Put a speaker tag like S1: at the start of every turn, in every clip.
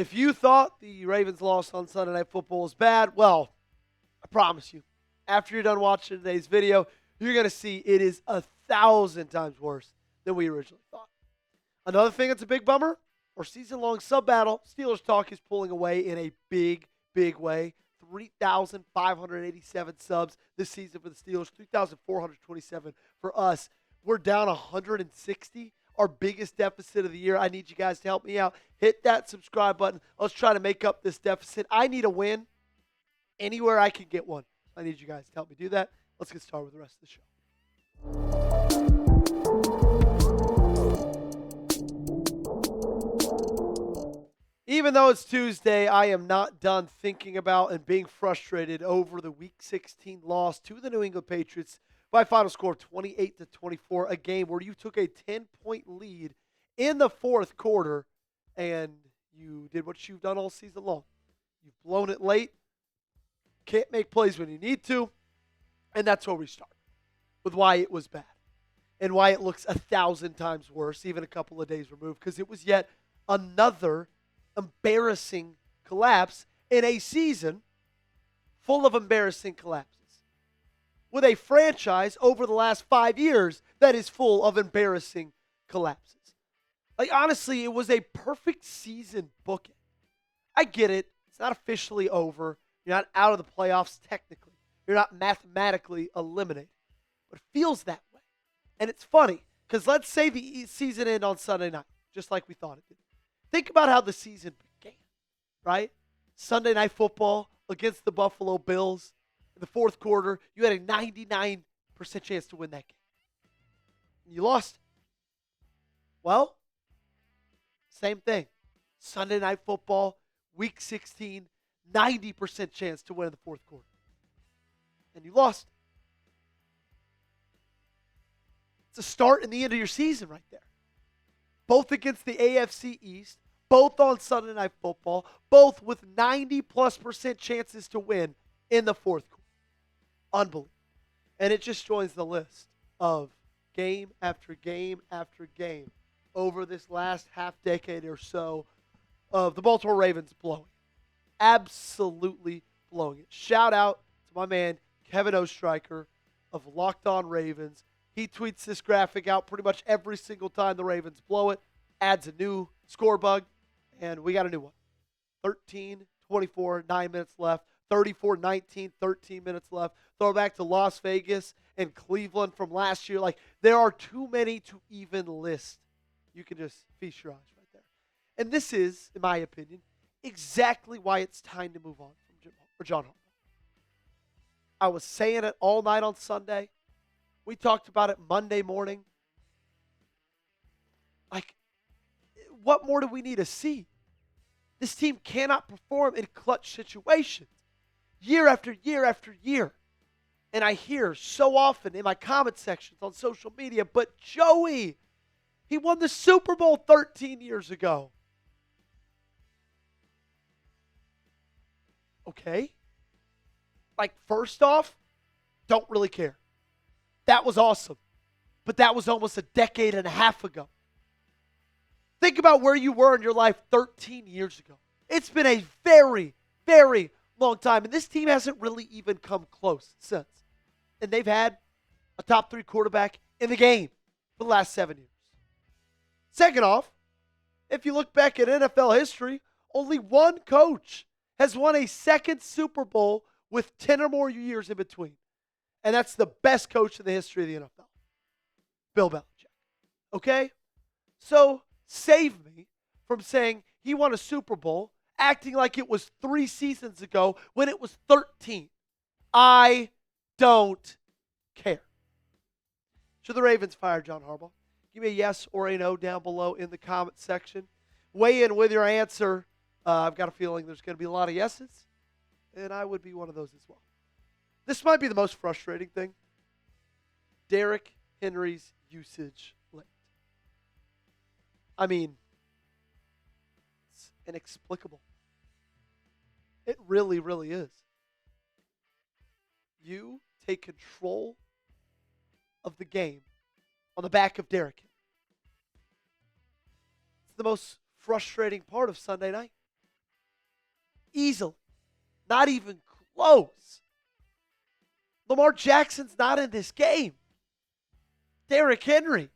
S1: If you thought the Ravens loss on Sunday Night Football was bad, well, I promise you, after you're done watching today's video, you're going to see it is 1,000 times worse than we originally thought. Another thing that's a big bummer, our season-long sub-battle, Steelers Talk is pulling away in a big, big way. 3,587 subs this season for the Steelers, 3,427 for us. We're down 160, our biggest deficit of the year. I need you guys to help me out. Hit that subscribe button. Let's try to make up this deficit. I need a win anywhere I can get one. I need you guys to help me do that. Let's get started with the rest of the show. Even though it's Tuesday, I am not done thinking about and being frustrated over the Week 16 loss to the New England Patriots by a final score of 28-24, a game where you took a 10-point lead in the fourth quarter, and you did what you've done all season long. You've blown it late, can't make plays when you need to, and that's where we start, with why it was bad and why it looks 1,000 times worse, even a couple of days removed, because it was yet another embarrassing collapse in a season full of embarrassing collapses. With a franchise over the last 5 years that is full of embarrassing collapses. Like, honestly, it was a perfect season booking. I get it. It's not officially over. You're not out of the playoffs technically. You're not mathematically eliminated. But it feels that way. And it's funny, because let's say the season ended on Sunday night, just like we thought it did. Think about how the season began, right? Sunday Night Football against the Buffalo Bills. In the fourth quarter, you had a 99% chance to win that game. And you lost. Well, same thing. Sunday Night Football, Week 16, 90% chance to win in the fourth quarter. And you lost. It's a start and the end of your season right there. Both against the AFC East, both on Sunday Night Football, both with 90+% chances to win in the fourth quarter. Unbelievable. And it just joins the list of game after game after game over this last half decade or so of the Baltimore Ravens blowing. Absolutely blowing it. Shout out to my man, Kevin Oestreicher of Locked On Ravens. He tweets this graphic out pretty much every single time the Ravens blow it, adds a new score bug, and we got a new one. 13-24, 9 minutes left. 34-19, 13 minutes left. Throw back to Las Vegas and Cleveland from last year. Like, there are too many to even list. You can just feast your eyes right there. And this is, in my opinion, exactly why it's time to move on from John Harbaugh. I was saying it all night on Sunday. We talked about it Monday morning. Like, what more do we need to see? This team cannot perform in clutch situations year after year after year. And I hear so often in my comment sections on social media, but Joey, he won the Super Bowl 13 years ago. Okay. Like, first off, don't really care. That was awesome. But that was almost a decade and a half ago. Think about where you were in your life 13 years ago. It's been a very, very long time. And this team hasn't really even come close since. And they've had a top 3 quarterback in the game for the last 7 years. Second off, if you look back at NFL history, only one coach has won a second Super Bowl with 10 or more years in between. And that's the best coach in the history of the NFL. Bill Belichick. Okay? So, save me from saying he won a Super Bowl, acting like it was 3 seasons ago when it was 13. I don't care. Should the Ravens fire John Harbaugh? Give me a yes or a no down below in the comment section. Weigh in with your answer. I've got a feeling there's going to be a lot of yeses, and I would be one of those as well. This might be the most frustrating thing. Derrick Henry's usage late. I mean, it's inexplicable. It really, really is. You take control of the game on the back of Derrick Henry. It's the most frustrating part of Sunday night. Easily. Not even close. Lamar Jackson's not in this game. Derrick Henry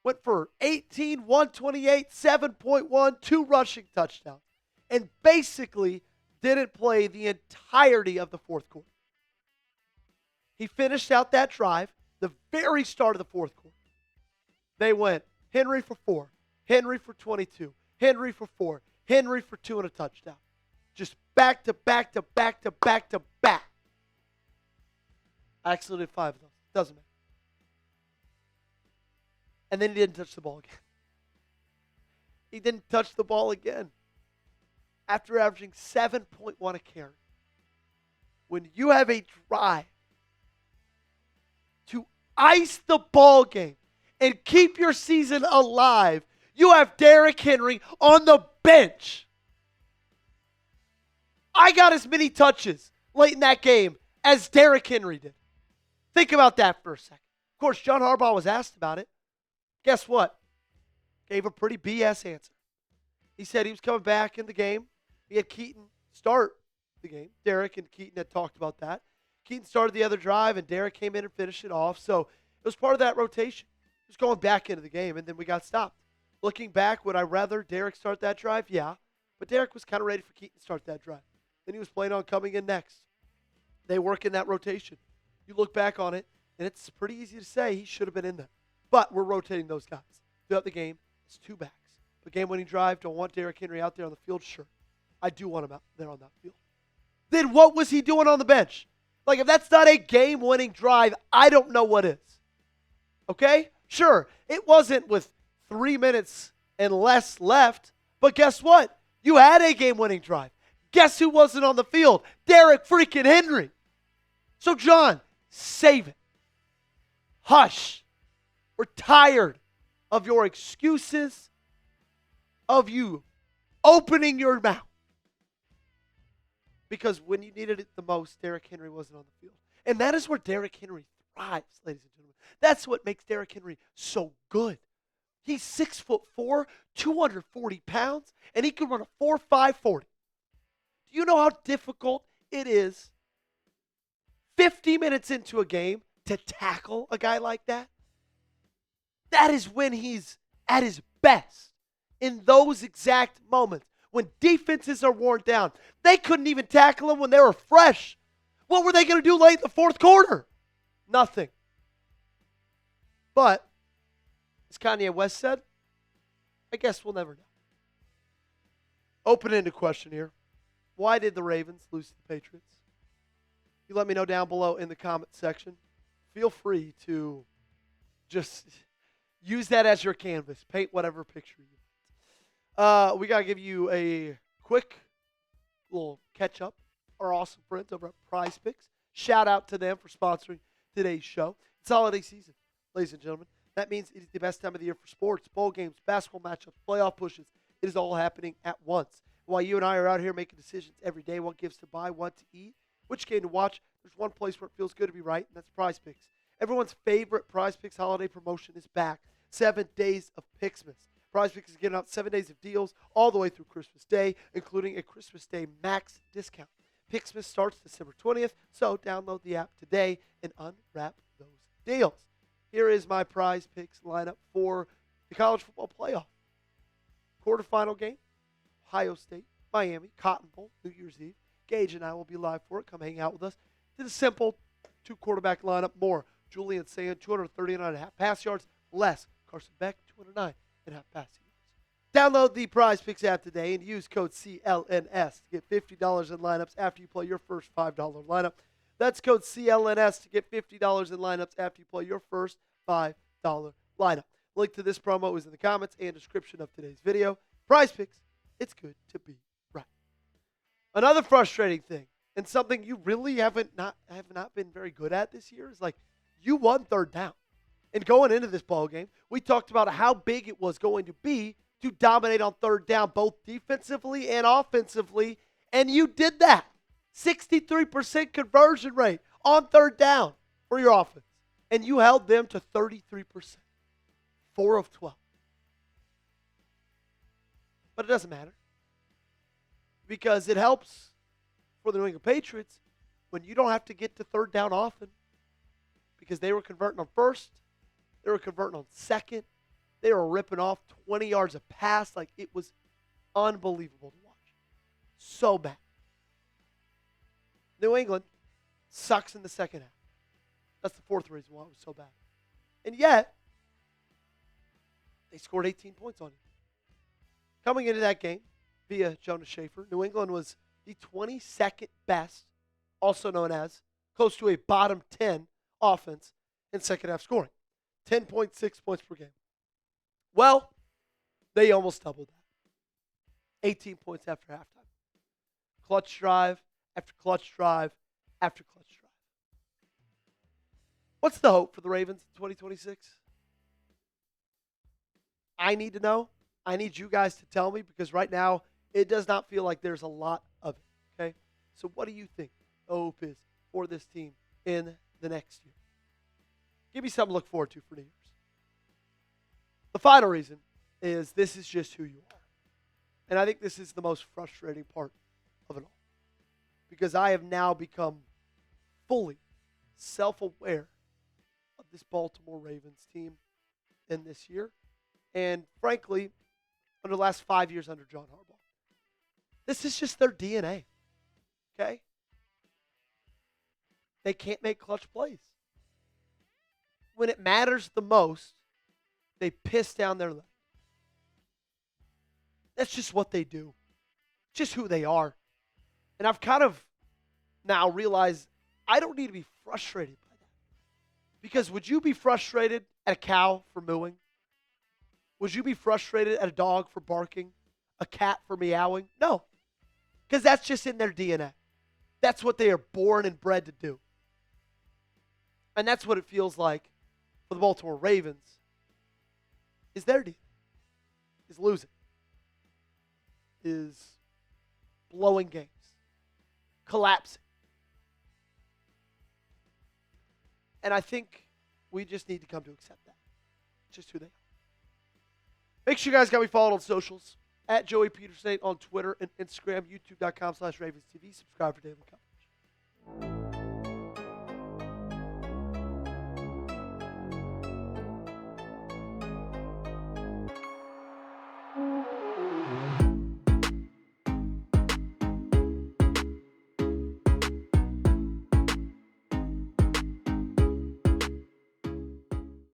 S1: went for 18, 128, 7.1, 2 rushing touchdowns, and basically didn't play the entirety of the fourth quarter. He finished out that drive, the very start of the fourth quarter. They went Henry for 4, Henry for 22, Henry for 4, Henry for 2 and a touchdown. Just back to back to back to back to back. I actually did 5 of those. Doesn't matter. And then he didn't touch the ball again. He didn't touch the ball again. After averaging 7.1 a carry. When you have a drive to ice the ball game and keep your season alive, you have Derrick Henry on the bench. I got as many touches late in that game as Derrick Henry did. Think about that for a second. Of course, John Harbaugh was asked about it. Guess what? Gave a pretty BS answer. He said he was coming back in the game. He had Keaton start the game. Derrick and Keaton had talked about that. Keaton started the other drive, and Derrick came in and finished it off. So it was part of that rotation. He was going back into the game, and then we got stopped. Looking back, would I rather Derrick start that drive? Yeah. But Derrick was kind of ready for Keaton to start that drive. Then he was planning on coming in next. They work in that rotation. You look back on it, and it's pretty easy to say he should have been in there. But we're rotating those guys. Throughout the game, it's 2 backs. The game-winning drive, don't want Derrick Henry out there on the field? Sure. I do want him out there on that field. Then what was he doing on the bench? Like, if that's not a game-winning drive, I don't know what is. Okay? Sure, it wasn't with 3 minutes and less left, but guess what? You had a game-winning drive. Guess who wasn't on the field? Derrick freaking Henry. So, John, save it. Hush. We're tired of your excuses, of you opening your mouth. Because when you needed it the most, Derrick Henry wasn't on the field. And that is where Derrick Henry thrives, ladies and gentlemen. That's what makes Derrick Henry so good. He's 6'4", 240 pounds, and he can run a 4.5 40. Do you know how difficult it is 50 minutes into a game to tackle a guy like that? That is when he's at his best, in those exact moments. When defenses are worn down, they couldn't even tackle him when they were fresh. What were they going to do late in the fourth quarter? Nothing. But, as Kanye West said, I guess we'll never know. Open-ended question here. Why did the Ravens lose to the Patriots? You let me know down below in the comment section. Feel free to just use that as your canvas. Paint whatever picture you want. We got to give you a quick little catch-up. Our awesome friends over at Prize Picks. Shout out to them for sponsoring today's show. It's holiday season, ladies and gentlemen. That means it is the best time of the year for sports, bowl games, basketball matchups, playoff pushes. It is all happening at once. While you and I are out here making decisions every day, what gifts to buy, what to eat, which game to watch, there's one place where it feels good to be right, and that's Prize Picks. Everyone's favorite Prize Picks holiday promotion is back. 7 days of Picksmas. Prize Picks is giving out 7 days of deals all the way through Christmas Day, including a Christmas Day max discount. Picksmas starts December 20th, so download the app today and unwrap those deals. Here is my Prize Picks lineup for the college football playoff. Quarterfinal game, Ohio State, Miami, Cotton Bowl, New Year's Eve. Gage and I will be live for it. Come hang out with us. Did a simple 2-quarterback lineup. More Julian Sand, 239.5 pass yards. Less Carson Beck, 209.5 passing yards. Download the Prize Picks app today and use code CLNS to get $50 in lineups after you play your first $5 lineup. That's code CLNS to get $50 in lineups after you play your first $5 lineup. Link to this promo is in the comments and description of today's video. Prize Picks, it's good to be right. Another frustrating thing, and something you really have not been very good at this year, is like you won third down. And going into this ball game, we talked about how big it was going to be to dominate on third down, both defensively and offensively, and you did that. 63% conversion rate on third down for your offense. And you held them to 33%. 4 of 12. But it doesn't matter. because it helps for the New England Patriots when you don't have to get to third down often because they were converting on first, they were converting on second, they were ripping off 20 yards a pass. Like, it was unbelievable to watch. So bad. New England sucks in the second half. That's the fourth reason why it was so bad. And yet, they scored 18 points on you. Coming into that game via Jonas Schaefer, New England was the 22nd best, also known as close to a bottom 10 offense in second half scoring. 10.6 points per game. Well, they almost doubled that. 18 points after halftime. Clutch drive after clutch drive after clutch drive. What's the hope for the Ravens in 2026? I need to know. I need you guys to tell me because right now it does not feel like there's a lot of it. Okay? So what do you think the hope is for this team in the next year? Give me something to look forward to for New Year's. The final reason is this is just who you are. And I think this is the most frustrating part of it all. Because I have now become fully self-aware of this Baltimore Ravens team in this year. And frankly, under the last 5 years under John Harbaugh. This is just their DNA. Okay? They can't make clutch plays. When it matters the most, they piss down their leg. That's just what they do. Just who they are. And I've kind of now realized I don't need to be frustrated by that. Because would you be frustrated at a cow for mooing? Would you be frustrated at a dog for barking? A cat for meowing? No. Because that's just in their DNA. That's what they are born and bred to do. And that's what it feels like for the Baltimore Ravens is their DNA. Is losing. Is blowing games. Collapsing. And I think we just need to come to accept that. Just who they are. Make sure you guys got me followed on socials. At Joey Peterson on Twitter and Instagram. YouTube.com/RavensTV. Subscribe for daily coverage.